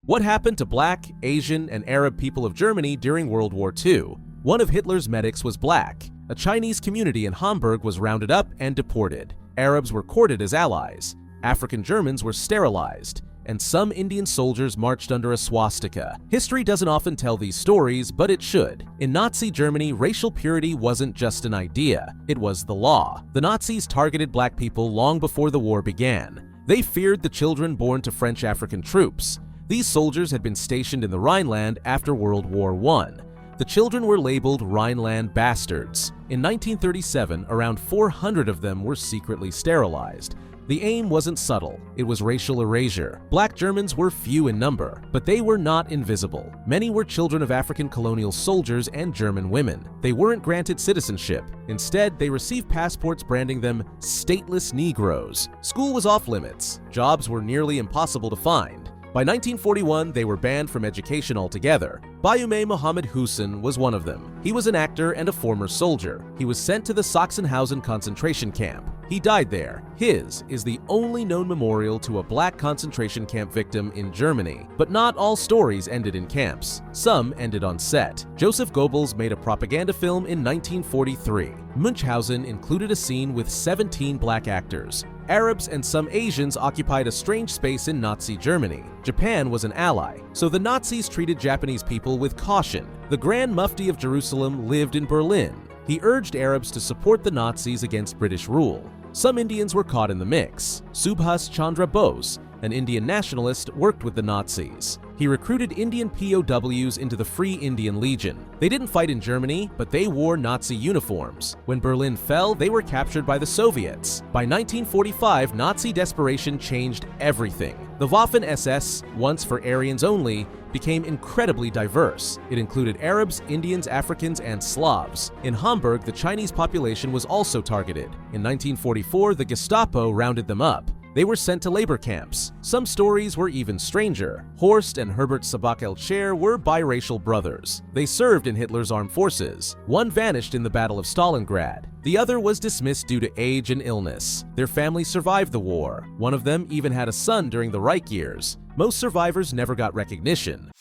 What happened to Black, Asian, and Arab people of Germany during World War II? One of Hitler's medics was Black. A Chinese community in Hamburg was rounded up and deported. Arabs were courted as allies. African Germans were sterilized. And some Indian soldiers marched under a swastika. History doesn't often tell these stories, but it should. In Nazi Germany, racial purity wasn't just an idea, it was the law. The Nazis targeted Black people long before the war began. They feared the children born to French African troops. These soldiers had been stationed in the Rhineland after World War I. The children were labeled Rhineland bastards. In 1937, around 400 of them were secretly sterilized. The aim wasn't subtle, it was racial erasure. Black Germans were few in number, but they were not invisible. Many were children of African colonial soldiers and German women. They weren't granted citizenship. Instead, they received passports branding them stateless Negroes. School was off limits. Jobs were nearly impossible to find. By 1941, they were banned from education altogether. Bayume Mohammed Hussein was one of them. He was an actor and a former soldier. He was sent to the Sachsenhausen concentration camp. He died there. His is the only known memorial to a Black concentration camp victim in Germany. But not all stories ended in camps. Some ended on set. Joseph Goebbels made a propaganda film in 1943. Munchausen included a scene with 17 Black actors. Arabs and some Asians occupied a strange space in Nazi Germany. Japan was an ally, so the Nazis treated Japanese people with caution. The Grand Mufti of Jerusalem lived in Berlin. He urged Arabs to support the Nazis against British rule. Some Indians were caught in the mix. Subhas Chandra Bose, an Indian nationalist, worked with the Nazis. He recruited Indian POWs into the Free Indian Legion. They didn't fight in Germany, but they wore Nazi uniforms. When Berlin fell, they were captured by the Soviets. By 1945, Nazi desperation changed everything. The Waffen-SS, once for Aryans only, became incredibly diverse. It included Arabs, Indians, Africans, and Slavs. In Hamburg, the Chinese population was also targeted. In 1944, the Gestapo rounded them up. They were sent to labor camps. Some stories were even stranger. Horst and Herbert Sabak-el-Chair were biracial brothers. They served in Hitler's armed forces. One vanished in the Battle of Stalingrad. The other was dismissed due to age and illness. Their family survived the war. One of them even had a son during the Reich years. Most survivors never got recognition.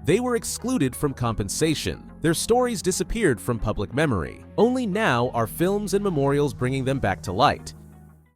They were excluded from compensation. Their stories disappeared from public memory. Only now are films and memorials bringing them back to light.